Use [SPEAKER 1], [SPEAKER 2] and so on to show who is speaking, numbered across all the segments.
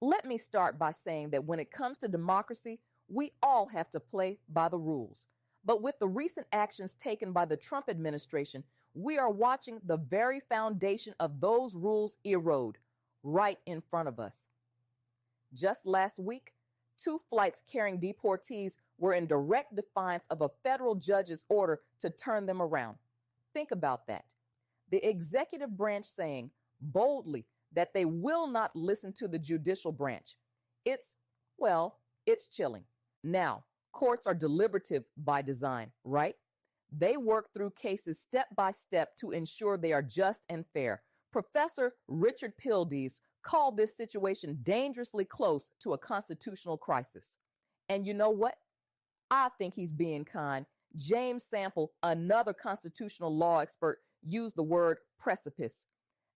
[SPEAKER 1] Let me start by saying that when it comes to democracy, we all have to play by the rules. But with the recent actions taken by the Trump administration, we are watching the very foundation of those rules erode right in front of us. Just last week, 2 flights carrying deportees were in direct defiance of a federal judge's order to turn them around. Think about that. The executive branch saying boldly that they will not listen to the judicial branch. It's chilling. Now, courts are deliberative by design, right? They work through cases step by step to ensure they are just and fair. Professor Richard 𝐷𝐵LDs called this situation dangerously close to a constitutional crisis. And you know what? I think he's being kind. James Sample, another constitutional law expert, used the word precipice,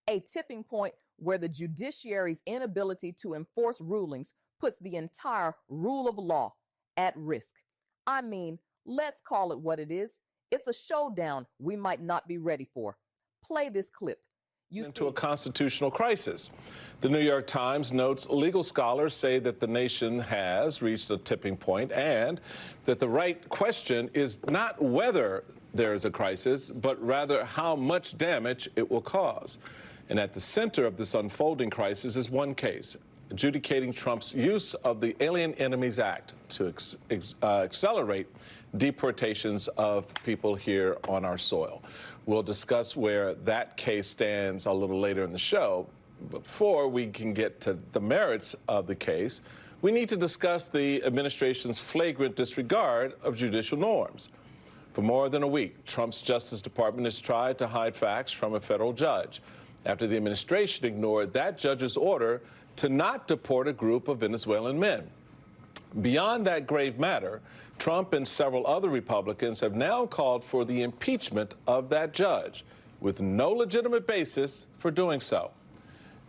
[SPEAKER 1] a tipping point where the judiciary's inability to enforce rulings puts the entire rule of law at risk. I mean, let's call it what it is. It's a showdown we might not be ready for. Play this clip.
[SPEAKER 2] Into a constitutional crisis. The New York Times notes legal scholars say that the nation has reached a tipping point and that the right question is not whether there is a crisis, but rather how much damage it will cause. And at the center of this unfolding crisis is one case, adjudicating Trump's use of the Alien Enemies Act to accelerate deportations of people here on our soil. We'll discuss where that case stands a little later in the show. Before we can get to the merits of the case, we need to discuss the administration's flagrant disregard of judicial norms. For more than a week, Trump's Justice Department has tried to hide facts from a federal judge after the administration ignored that judge's order to not deport a group of Venezuelan men. Beyond that grave matter, Trump and several other Republicans have now called for the impeachment of that judge, with no legitimate basis for doing so.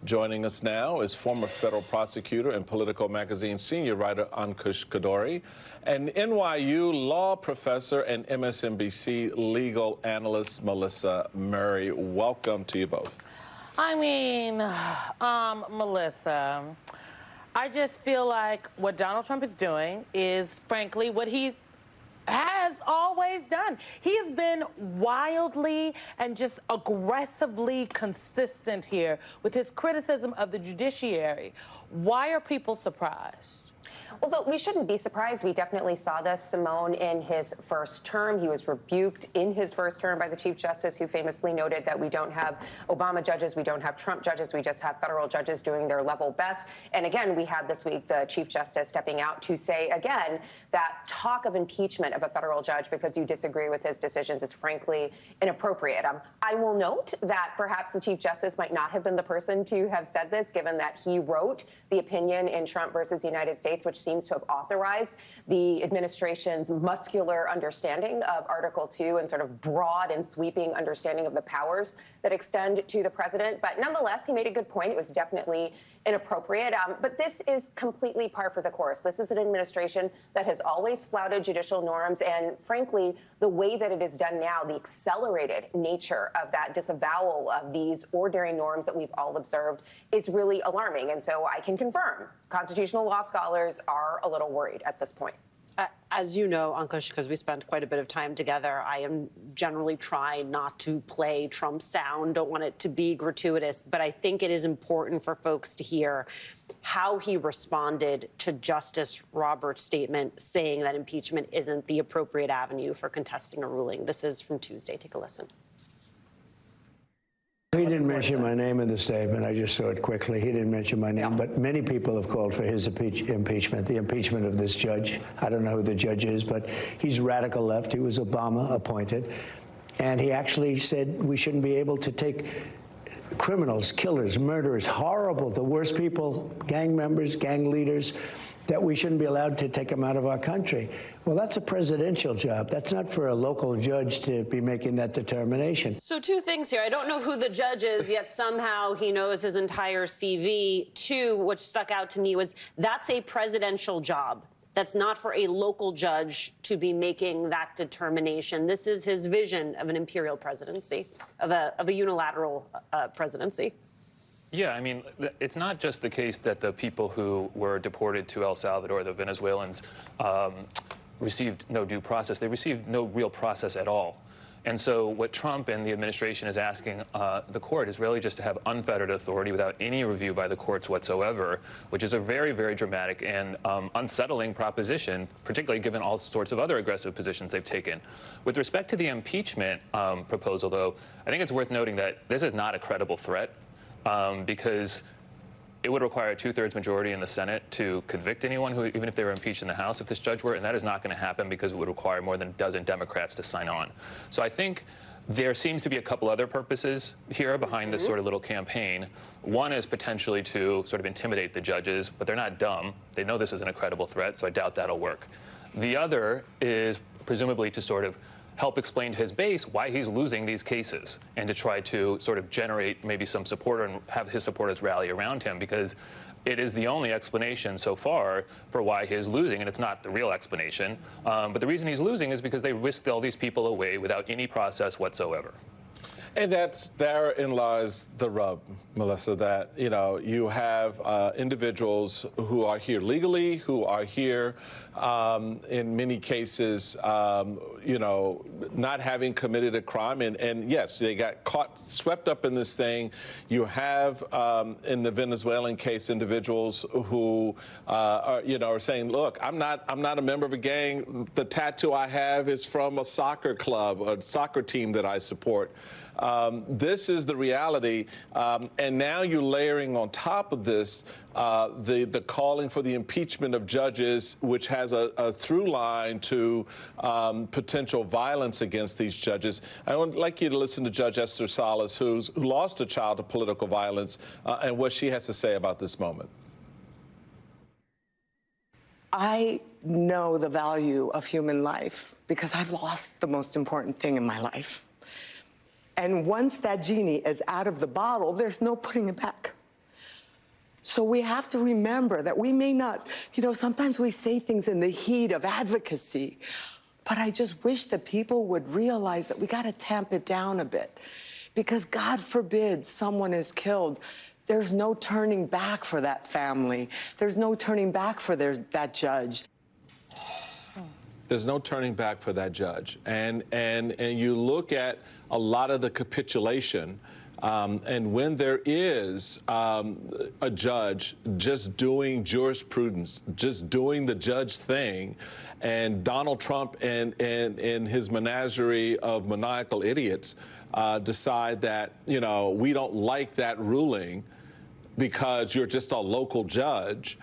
[SPEAKER 2] Joining us now is former federal prosecutor and Politico magazine senior writer Ankush Khardori, and NYU law professor and MSNBC legal analyst Melissa Murray. Welcome to you both.
[SPEAKER 3] I mean, Melissa, I just feel like what Donald Trump is doing is, frankly, what he has always done. He has been wildly and just aggressively consistent here with his criticism of the judiciary. Why are people surprised?
[SPEAKER 4] Well, so we shouldn't be surprised. We definitely saw this, Simone, in his first term. He was rebuked in his first term by the Chief Justice, who famously noted that we don't have Obama judges, we don't have Trump judges, we just have federal judges doing their level best. And again, we had this week the Chief Justice stepping out to say, again, that talk of impeachment of a federal judge because you disagree with his decisions is frankly inappropriate. I will note that perhaps the Chief Justice might not have been the person to have said this, given that he wrote the opinion in Trump versus the United States, which seems to have authorized the administration's muscular understanding of Article 2 and sort of broad and sweeping understanding of the powers that extend to the president. But nonetheless, he made a good point. It was definitely inappropriate. But this is completely par for the course. This is an administration that has always flouted judicial norms. And frankly, the way that it is done now, the accelerated nature of that disavowal of these ordinary norms that we've all observed is really alarming. And so I can confirm constitutional law scholars are a little worried at this point.
[SPEAKER 5] As you know, Ankush, because we spent quite a bit of time together, I am generally trying not to play Trump sound, don't want it to be gratuitous, but I think it is important for folks to hear how he responded to Justice Roberts' statement saying that impeachment isn't the appropriate avenue for contesting a ruling. This is from Tuesday. Take a listen.
[SPEAKER 6] He didn't mention my name in the statement. I just saw it quickly. He didn't mention my name, but many people have called for his impeachment, the impeachment of this judge. I don't know who the judge is, but he's radical left. He was Obama appointed. And he actually said we shouldn't be able to take criminals, killers, murderers, horrible, the worst people, gang members, gang leaders, that we shouldn't be allowed to take them out of our country. Well, that's a presidential job. That's not for a local judge to be making that determination.
[SPEAKER 5] So 2 things here. I don't know who the judge is, yet somehow he knows his entire CV. 2, which stuck out to me, was that's a presidential job. That's not for a local judge to be making that determination. This is his vision of an imperial presidency, of a unilateral presidency.
[SPEAKER 7] Yeah, I mean, it's not just the case that the people who were deported to El Salvador, the Venezuelans, received no due process. They received no real process at all. And so what Trump and the administration is asking the court is really just to have unfettered authority without any review by the courts whatsoever, which is a very, very dramatic and unsettling proposition, particularly given all sorts of other aggressive positions they've taken. With respect to the impeachment proposal, though, I think it's worth noting that this is not a credible threat because it would require a 2/3 majority in the Senate to convict anyone who, even if they were impeached in the House, if this judge were, and that is not going to happen because it would require more than a dozen Democrats to sign on. So I think there seems to be a couple other purposes here behind this sort of little campaign. One is potentially to sort of intimidate the judges, but they're not dumb. They know this isn't a credible threat, so I doubt that'll work. The other is presumably to sort of help explain to his base why he's losing these cases and to try to sort of generate maybe some support and have his supporters rally around him, because it is the only explanation so far for why he's losing, and it's not the real explanation. But the reason he's losing is because they whisked all these people away without any process whatsoever.
[SPEAKER 2] And therein lies the rub, Melissa, that, you know, you have individuals who are here legally, who are here in many cases, you know, not having committed a crime. And yes, they got caught, swept up in this thing. You have, in the Venezuelan case, individuals who are, you know, are saying, look, I'm not a member of a gang. The tattoo I have is from a soccer club, a soccer team that I support. This is the reality, and now you're layering on top of this the calling for the impeachment of judges, which has a through line to potential violence against these judges. I would like you to listen to Judge Esther Salas, who lost a child to political violence, and what she has to say about this moment.
[SPEAKER 8] I know the value of human life because I've lost the most important thing in my life. And once that genie is out of the bottle, there's no putting it back. So we have to remember that we may not, you know, sometimes we say things in the heat of advocacy, but I just wish that people would realize that we got to tamp it down a bit. Because God forbid someone is killed. There's no turning back for that family. There's no turning back for that judge.
[SPEAKER 2] There's no turning back for that judge. And you look at a lot of the capitulation, and when there is a judge just doing jurisprudence, just doing the judge thing, and Donald Trump and his menagerie of maniacal idiots decide that, you know, we don't like that ruling because you're just a local judge,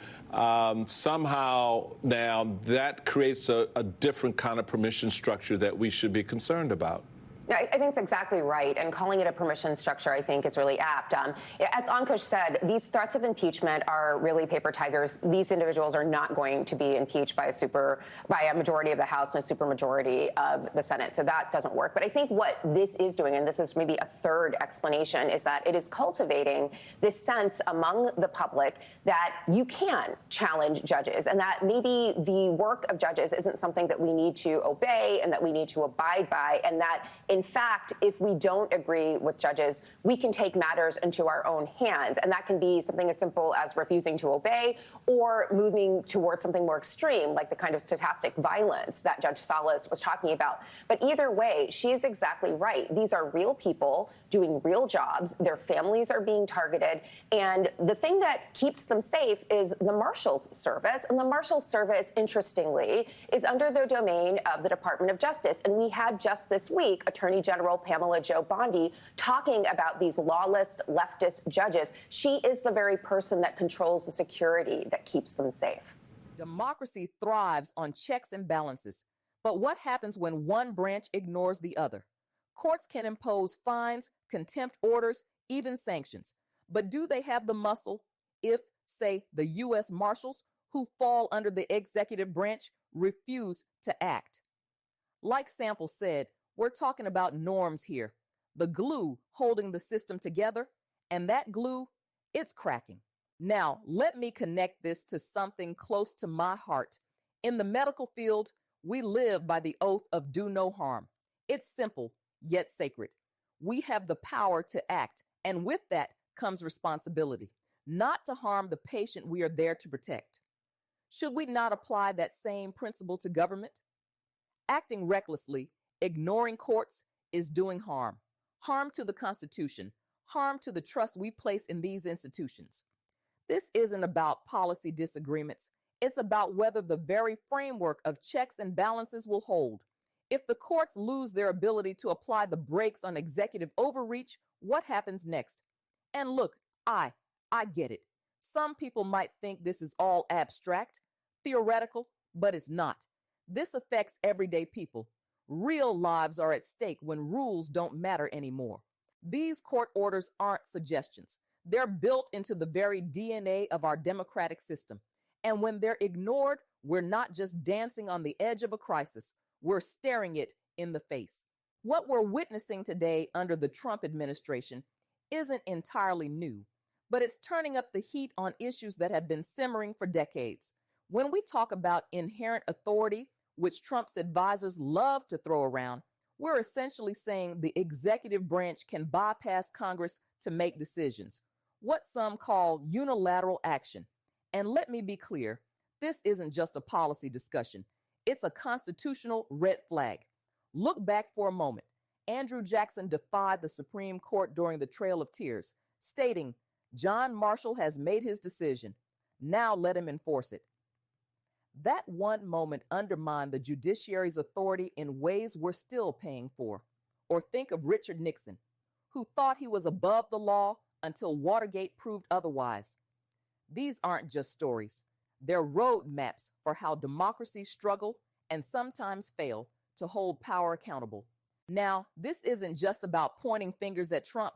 [SPEAKER 2] somehow now that creates a different kind of permission structure that we should be concerned about.
[SPEAKER 4] I think it's exactly right, and calling it a permission structure, I think, is really apt. As 𝐿𝐭 said, these threats of impeachment are really paper tigers. These individuals are not going to be impeached by a majority of the House and a supermajority of the Senate, so that doesn't work. But I think what this is doing, and this is maybe a third explanation, is that it is cultivating this sense among the public that you can challenge judges, and that maybe the work of judges isn't something that we need to obey and that we need to abide by, and that in fact, if we don't agree with judges, we can take matters into our own hands. And that can be something as simple as refusing to obey or moving towards something more extreme, like the kind of stochastic violence that Judge Salas was talking about. But either way, she is exactly right. These are real people doing real jobs. Their families are being targeted. And the thing that keeps them safe is the Marshal's Service. And the Marshal's Service, interestingly, is under the domain of the Department of Justice. And we had just this week Attorney General Pamela Jo Bondi talking about these lawless leftist judges. She is the very person that controls the security that keeps them safe.
[SPEAKER 1] Democracy thrives on checks and balances. But what happens when one branch ignores the other? Courts can impose fines, contempt orders, even sanctions. But do they have the muscle if, say, the U.S. Marshals, who fall under the executive branch, refuse to act? Like Sample said, we're talking about norms here, the glue holding the system together, and that glue, it's cracking. Now, let me connect this to something close to my heart. In the medical field, we live by the oath of do no harm. It's simple, yet sacred. We have the power to act, and with that comes responsibility, not to harm the patient we are there to protect. Should we not apply that same principle to government? Acting recklessly, ignoring courts, is doing harm. Harm to the Constitution, harm to the trust we place in these institutions. This isn't about policy disagreements. It's about whether the very framework of checks and balances will hold. If the courts lose their ability to apply the brakes on executive overreach, what happens next? And look, I get it. Some people might think this is all abstract, theoretical, but it's not. This affects everyday people. Real lives are at stake when rules don't matter anymore. These court orders aren't suggestions. They're built into the very DNA of our democratic system. And when they're ignored, we're not just dancing on the edge of a crisis. We're staring it in the face. What we're witnessing today under the Trump administration isn't entirely new, but it's turning up the heat on issues that have been simmering for decades. When we talk about inherent authority, which Trump's advisors love to throw around, we're essentially saying the executive branch can bypass Congress to make decisions, what some call unilateral action. And let me be clear, this isn't just a policy discussion. It's a constitutional red flag. Look back for a moment. Andrew Jackson defied the Supreme Court during the Trail of Tears, stating, "John Marshall has made his decision. Now let him enforce it." That one moment undermined the judiciary's authority in ways we're still paying for. Or think of Richard Nixon, who thought he was above the law until Watergate proved otherwise. These aren't just stories. They're roadmaps for how democracies struggle and sometimes fail to hold power accountable. Now, this isn't just about pointing fingers at Trump.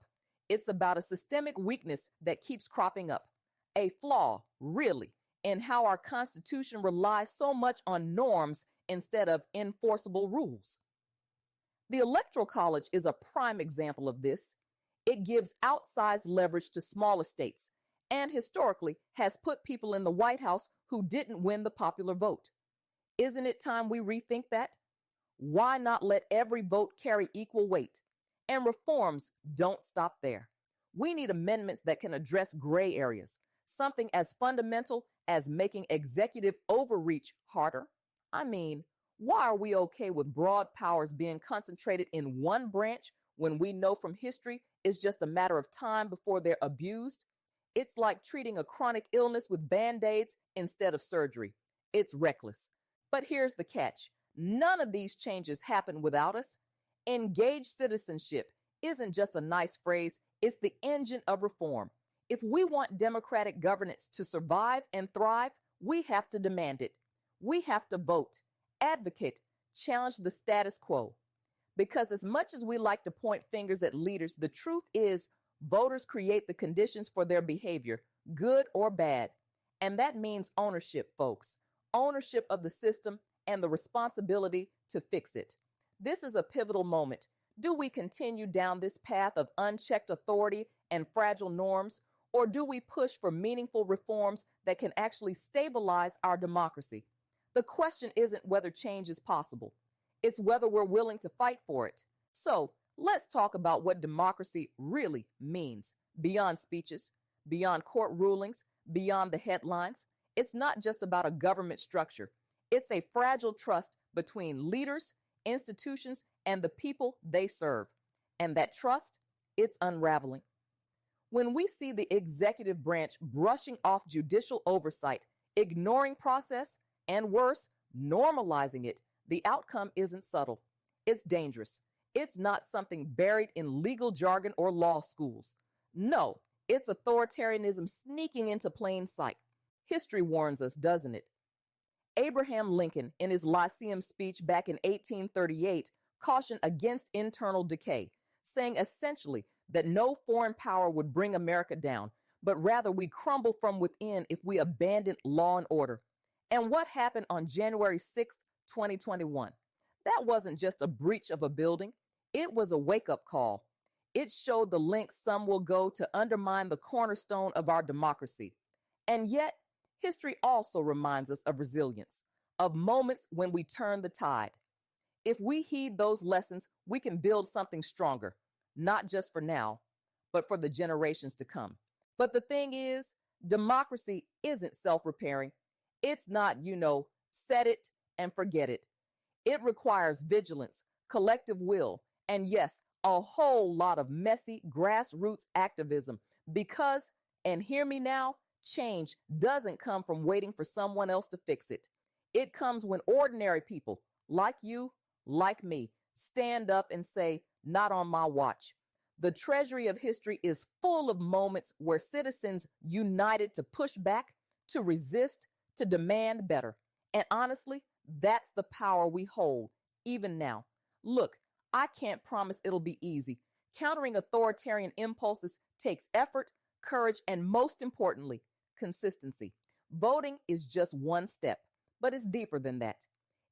[SPEAKER 1] It's about a systemic weakness that keeps cropping up. A flaw, really, in how our Constitution relies so much on norms instead of enforceable rules. The Electoral College is a prime example of this. It gives outsized leverage to smaller states and historically has put people in the White House who didn't win the popular vote. Isn't it time we rethink that? Why not let every vote carry equal weight? And reforms don't stop there. We need amendments that can address gray areas, something as fundamental as making executive overreach harder. I mean, why are we okay with broad powers being concentrated in one branch when we know from history it's just a matter of time before they're abused? It's like treating a chronic illness with Band-Aids instead of surgery. It's reckless. But here's the catch. None of these changes happen without us. Engaged citizenship isn't just a nice phrase, it's the engine of reform. If we want democratic governance to survive and thrive, we have to demand it. We have to vote, advocate, challenge the status quo. Because as much as we like to point fingers at leaders, the truth is voters create the conditions for their behavior, good or bad. And that means ownership, folks. Ownership of the system and the responsibility to fix it. This is a pivotal moment. Do we continue down this path of unchecked authority and fragile norms, or do we push for meaningful reforms that can actually stabilize our democracy? The question isn't whether change is possible. It's whether we're willing to fight for it. So let's talk about what democracy really means beyond speeches, beyond court rulings, beyond the headlines. It's not just about a government structure. It's a fragile trust between leaders, institutions, and the people they serve. And that trust, it's unraveling. When we see the executive branch brushing off judicial oversight, ignoring process, and worse, normalizing it, the outcome isn't subtle. It's dangerous. It's not something buried in legal jargon or law schools. No, it's authoritarianism sneaking into plain sight. History warns us, doesn't it? Abraham Lincoln, in his Lyceum speech back in 1838, cautioned against internal decay, saying essentially that no foreign power would bring America down, but rather we crumble from within if we abandon law and order. And what happened on January 6th, 2021? That wasn't just a breach of a building. It was a wake-up call. It showed the lengths some will go to undermine the cornerstone of our democracy. And yet, history also reminds us of resilience, of moments when we turn the tide. If we heed those lessons, we can build something stronger, not just for now, but for the generations to come. But the thing is, democracy isn't self-repairing. It's not, set it and forget it. It requires vigilance, collective will, and yes, a whole lot of messy grassroots activism because, and hear me now, change doesn't come from waiting for someone else to fix it. It comes when ordinary people, like you, like me, stand up and say, not on my watch. The treasury of history is full of moments where citizens united to push back, to resist, to demand better. And honestly, that's the power we hold, even now. Look, I can't promise it'll be easy. Countering authoritarian impulses takes effort, courage, and most importantly, consistency. Voting is just one step, but it's deeper than that.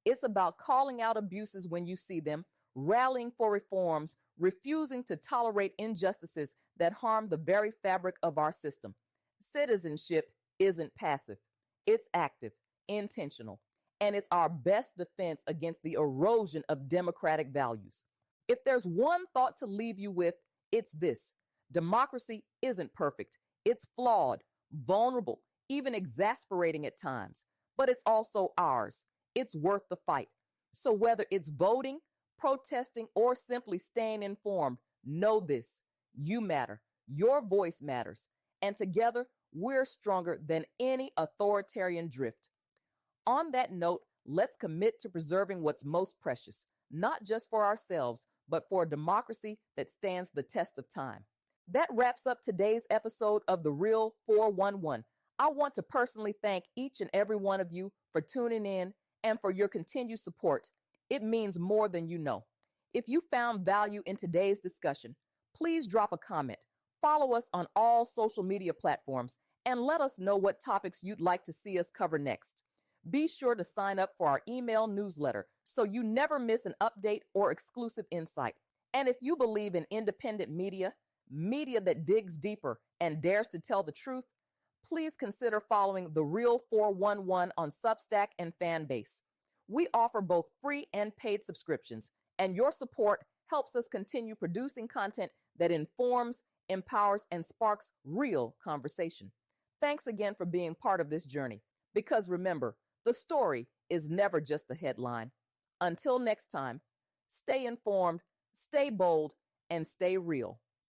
[SPEAKER 1] It's about calling out abuses when you see them, rallying for reforms, refusing to tolerate injustices that harm the very fabric of our system. Citizenship isn't passive. It's active, intentional, and it's our best defense against the erosion of democratic values. If there's one thought to leave you with, it's this. Democracy isn't perfect. It's flawed, vulnerable, even exasperating at times, but it's also ours. It's worth the fight. So whether it's voting, protesting, or simply staying informed, know this. You matter. Your voice matters. And together, we're stronger than any authoritarian drift. On that note, let's commit to preserving what's most precious, not just for ourselves, but for a democracy that stands the test of time. That wraps up today's episode of The Real 411. I want to personally thank each and every one of you for tuning in and for your continued support. It means more than you know. If you found value in today's discussion, please drop a comment, follow us on all social media platforms, and let us know what topics you'd like to see us cover next. Be sure to sign up for our email newsletter so you never miss an update or exclusive insight. And if you believe in independent media that digs deeper and dares to tell the truth, please consider following The Real 411 on Substack and Fanbase. We offer both free and paid subscriptions, and your support helps us continue producing content that informs, empowers, and sparks real conversation. Thanks again for being part of this journey, because remember, the story is never just the headline. Until next time, stay informed, stay bold, and stay real.